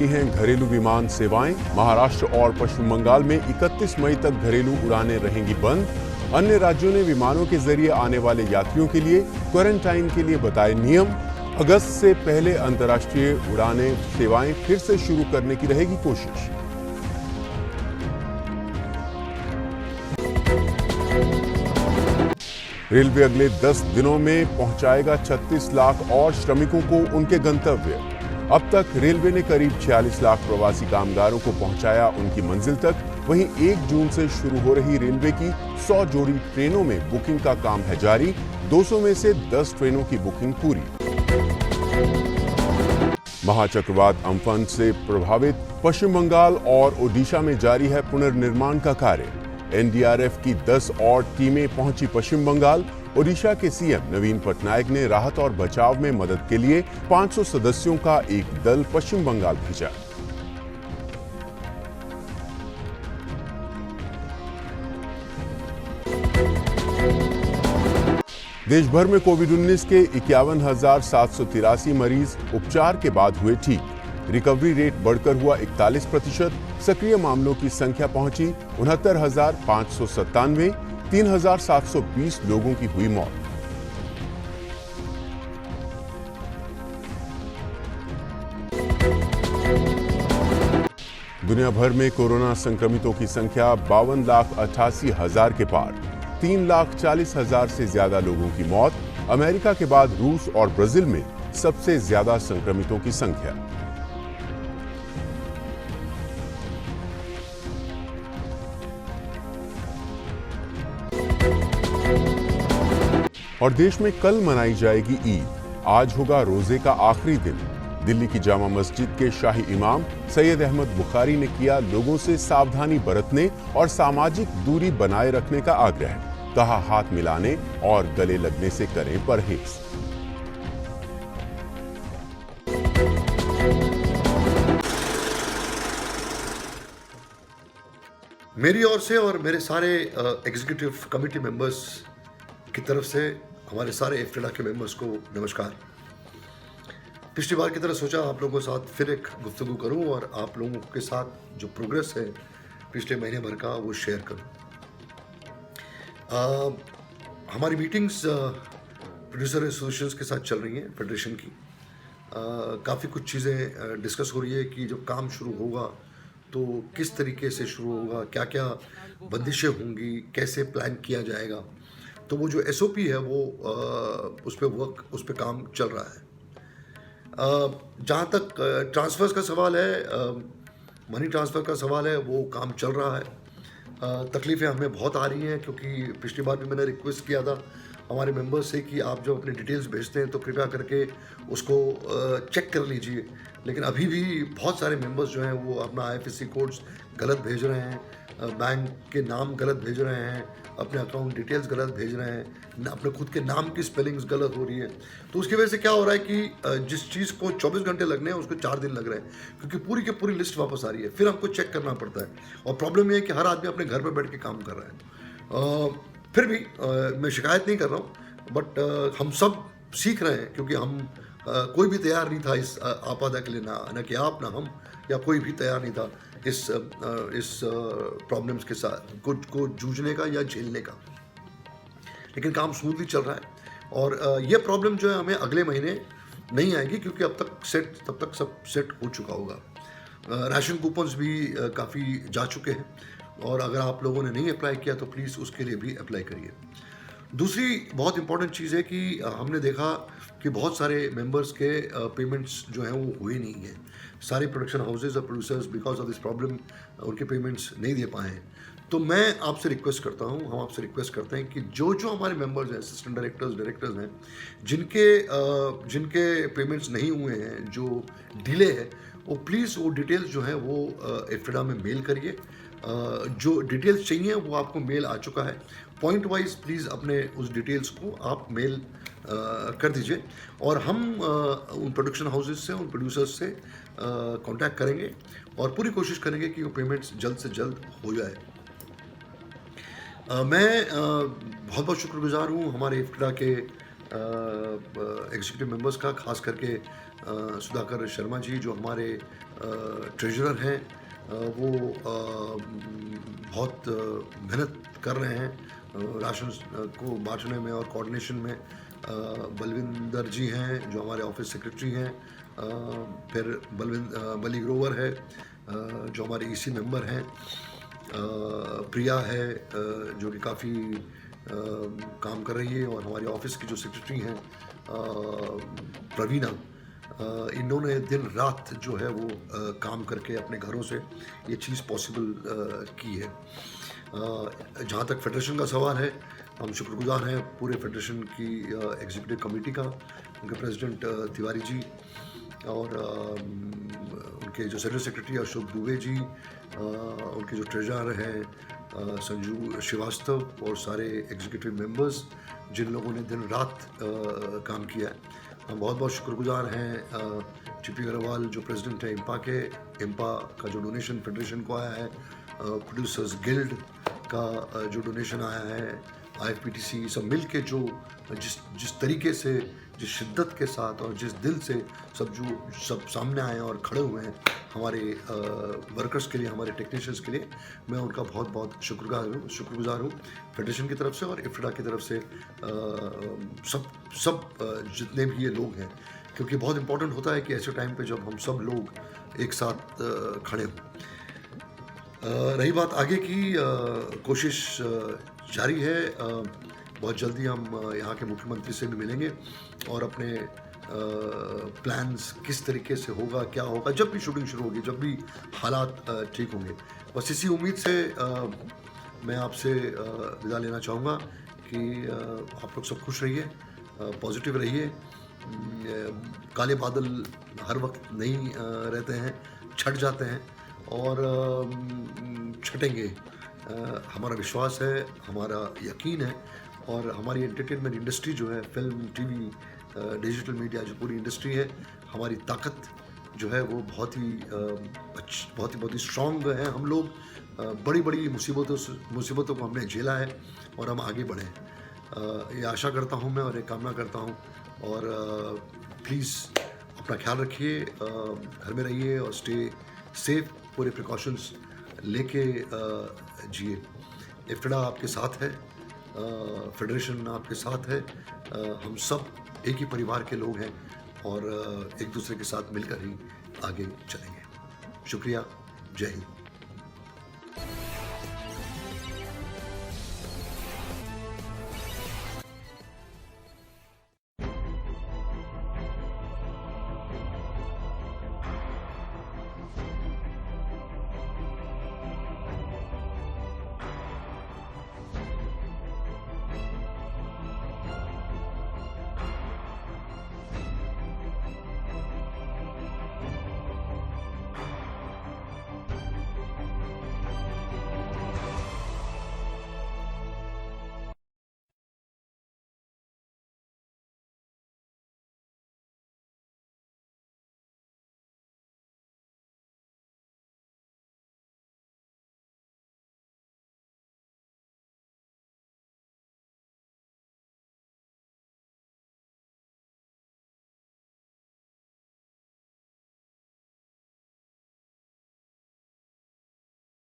हैं घरेलू विमान सेवाएं। महाराष्ट्र और पश्चिम बंगाल में 31 मई तक घरेलू उड़ानें रहेंगी बंद। अन्य राज्यों ने विमानों के जरिए आने वाले यात्रियों के लिए क्वारंटाइन के लिए बताए नियम। अगस्त से पहले अंतर्राष्ट्रीय उड़ानें सेवाएं फिर से शुरू करने की रहेगी कोशिश। रेलवे अगले 10 दिनों में पहुंचाएगा 36 लाख और श्रमिकों को उनके गंतव्य। अब तक रेलवे ने करीब 46 लाख प्रवासी कामगारों को पहुंचाया उनकी मंजिल तक। वहीं 1 जून से शुरू हो रही रेलवे की 100 जोड़ी ट्रेनों में बुकिंग का काम है जारी। 200 में से 10 ट्रेनों की बुकिंग पूरी। महाचक्रवात अम्फन से प्रभावित पश्चिम बंगाल और ओडिशा में जारी है पुनर्निर्माण का कार्य। एनडीआरएफ की 10 और टीमें पहुंची पश्चिम बंगाल। ओडिशा के सीएम नवीन पटनायक ने राहत और बचाव में मदद के लिए 500 सदस्यों का एक दल पश्चिम बंगाल भेजा। देश भर में कोविड-19 के 51,783 मरीज उपचार के बाद हुए ठीक। रिकवरी रेट बढ़कर हुआ 41%। सक्रिय मामलों की संख्या पहुंची 69,597। 3,720 लोगों की हुई मौत। दुनिया भर में कोरोना संक्रमितों की संख्या 52,88,000 के पार। 3,40,000 से ज्यादा लोगों की मौत। अमेरिका के बाद रूस और ब्राजील में सबसे ज्यादा संक्रमितों की संख्या। और देश में कल मनाई जाएगी ईद। आज होगा रोजे का आखिरी दिन। दिल्ली की जामा मस्जिद के शाही इमाम सैयद अहमद बुखारी ने किया लोगों से सावधानी बरतने और सामाजिक दूरी बनाए रखने का आग्रह। कहा हाथ मिलाने और गले लगने से करें परहेज। मेरी ओर से और मेरे सारे एग्जीक्यूटिव कमेटी मेंबर्स की तरफ से हमारे सारे एफटेडा के मेंबर्स को नमस्कार। पिछली बार की तरह सोचा आप लोगों के साथ फिर एक गुफ्तगू करूं और आप लोगों के साथ जो प्रोग्रेस है पिछले महीने भर का वो शेयर करूं। हमारी मीटिंग्स प्रोड्यूसर एसोसिएशंस के साथ चल रही हैं, फेडरेशन की। काफ़ी कुछ चीज़ें डिस्कस हो रही है कि जब काम शुरू होगा तो किस तरीके से शुरू होगा, क्या क्या बंदिशें होंगी, कैसे प्लान किया जाएगा। तो वो जो एसओपी है वो उस पर काम चल रहा है। जहाँ तक ट्रांसफ़र्स का सवाल है, मनी ट्रांसफ़र का सवाल है, वो काम चल रहा है। तकलीफ़ें हमें बहुत आ रही हैं क्योंकि पिछली बार भी मैंने रिक्वेस्ट किया था हमारे मेंबर्स से कि आप जब अपनी डिटेल्स भेजते हैं तो कृपया करके उसको चेक कर लीजिए। लेकिन अभी भी बहुत सारे मेंबर्स जो हैं वो अपना आईएफएससी कोड्स गलत भेज रहे हैं, बैंक के नाम गलत भेज रहे हैं, अपने अकाउंट डिटेल्स गलत भेज रहे हैं, अपने खुद के नाम की स्पेलिंग्स गलत हो रही है। तो उसकी वजह से क्या हो रहा है कि जिस चीज़ को 24 घंटे लगने हैं उसको 4 दिन लग रहे हैं क्योंकि पूरी की पूरी लिस्ट वापस आ रही है। फिर हमको चेक करना पड़ता है और प्रॉब्लम ये है कि हर आदमी अपने घर पर बैठ के काम कर रहा है। फिर भी मैं शिकायत नहीं कर रहा हूँ, बट हम सब सीख रहे हैं क्योंकि हम कोई भी तैयार नहीं था इस आपदा के लिए, ना कि आप ना हम या कोई भी तैयार नहीं था इस प्रॉब्लम्स के साथ को जूझने का या झेलने का। लेकिन काम स्मूथली चल रहा है और ये प्रॉब्लम जो है हमें अगले महीने नहीं आएगी क्योंकि तब तक सब सेट हो चुका होगा। राशन कूपन्स भी काफ़ी जा चुके हैं और अगर आप लोगों ने नहीं अप्लाई किया तो प्लीज़ उसके लिए भी अप्लाई करिए। दूसरी बहुत इंपॉर्टेंट चीज़ है कि हमने देखा कि बहुत सारे मेंबर्स के पेमेंट्स जो हैं वो हुए नहीं हैं। सारे प्रोडक्शन हाउसेज और producers because of this problem उनके पेमेंट्स नहीं दे पाए हैं। तो मैं आपसे रिक्वेस्ट करता हूं, हम आपसे रिक्वेस्ट करते हैं कि जो हमारे मेंबर्स हैं, असिस्टेंट डायरेक्टर्स हैं, जिनके पेमेंट्स नहीं हुए हैं, जो डिले है, वो प्लीज़ वो डिटेल्स जो हैं वो एफटेडा में मेल करिए। जो डिटेल्स चाहिए वो आपको मेल आ चुका है। पॉइंट वाइज प्लीज़ अपने उस डिटेल्स को आप मेल कर दीजिए और हम उन प्रोडक्शन हाउसेज से, उन प्रोड्यूसर्स से कांटेक्ट करेंगे और पूरी कोशिश करेंगे कि वो पेमेंट्स जल्द से जल्द हो जाए। मैं बहुत बहुत शुक्रगुजार हूँ हमारे एफटेडा के एग्जीक्यूटिव मेंबर्स का, खास करके सुधाकर शर्मा जी जो हमारे ट्रेजरर हैं, वो बहुत मेहनत कर रहे हैं राशन को बांटने में और कोऑर्डिनेशन में। बलविंदर जी हैं जो हमारे ऑफिस सेक्रेटरी हैं, फिर बली ग्रोवर है जो हमारे ईसी मेंबर हैं, प्रिया है जो कि काफ़ी काम कर रही है, और हमारी ऑफिस की जो सेक्रेटरी हैं प्रवीणा, इन्होंने दिन रात जो है वो काम करके अपने घरों से ये चीज़ पॉसिबल की है। जहाँ तक फेडरेशन का सवाल है, हम शुक्रगुजार हैं पूरे फेडरेशन की एग्जीक्यूटिव कमेटी का, उनके प्रेसिडेंट तिवारी जी और उनके जो सेक्रेटरी सेक्रेटरी अशोक दुबे जी, उनके जो ट्रेजरर हैं संजू श्रीवास्तव, और सारे एग्जीक्यूटिव मेंबर्स जिन लोगों ने दिन रात काम किया है। हम बहुत बहुत शुक्रगुजार हैं चिपी अग्रवाल जो प्रेसिडेंट हैं इम्पा के। इम्पा का जो डोनेशन फेडरेशन को आया है, प्रोड्यूसर्स गिल्ड का जो डोनेशन आया है, IFPTC, सब मिल के जो जिस तरीके से, जिस शिद्दत के साथ और जिस दिल से सब सामने आए और खड़े हुए हैं हमारे वर्कर्स के लिए, हमारे टेक्नीशियंस के लिए, मैं उनका बहुत बहुत शुक्रगुजार हूँ फेडरेशन की तरफ से और इफ्टा की तरफ से, सब जितने भी ये लोग हैं, क्योंकि बहुत इम्पोर्टेंट होता है कि ऐसे टाइम पे जब हम सब लोग एक साथ खड़े हों। रही बात आगे की, कोशिश जारी है। बहुत जल्दी हम यहाँ के मुख्यमंत्री से भी मिलेंगे और अपने प्लान्स किस तरीके से होगा, क्या होगा, जब भी शूटिंग शुरू होगी, जब भी हालात ठीक होंगे। बस इसी उम्मीद से मैं आपसे विदा लेना चाहूँगा कि आप लोग सब खुश रहिए, पॉजिटिव रहिए। काले बादल हर वक्त नहीं रहते हैं, छट जाते हैं और छटेंगे। हमारा विश्वास है, हमारा यकीन है, और हमारी एंटरटेनमेंट इंडस्ट्री जो है, फिल्म, टीवी, डिजिटल मीडिया, जो पूरी इंडस्ट्री है, हमारी ताकत जो है वो बहुत ही स्ट्रॉन्ग है। हम लोग बड़ी बड़ी मुसीबतों को हमने झेला है और हम आगे बढ़े हैं। ये आशा करता हूँ मैं और ये कामना करता हूँ। और प्लीज़ अपना ख्याल रखिए, घर में रहिए और स्टे सेफ, पूरे प्रिकॉशंस लेके जिए। इफ्टा आपके साथ है, फेडरेशन आपके साथ है, हम सब एक ही परिवार के लोग हैं और एक दूसरे के साथ मिलकर ही आगे चलेंगे। शुक्रिया, जय हिंद।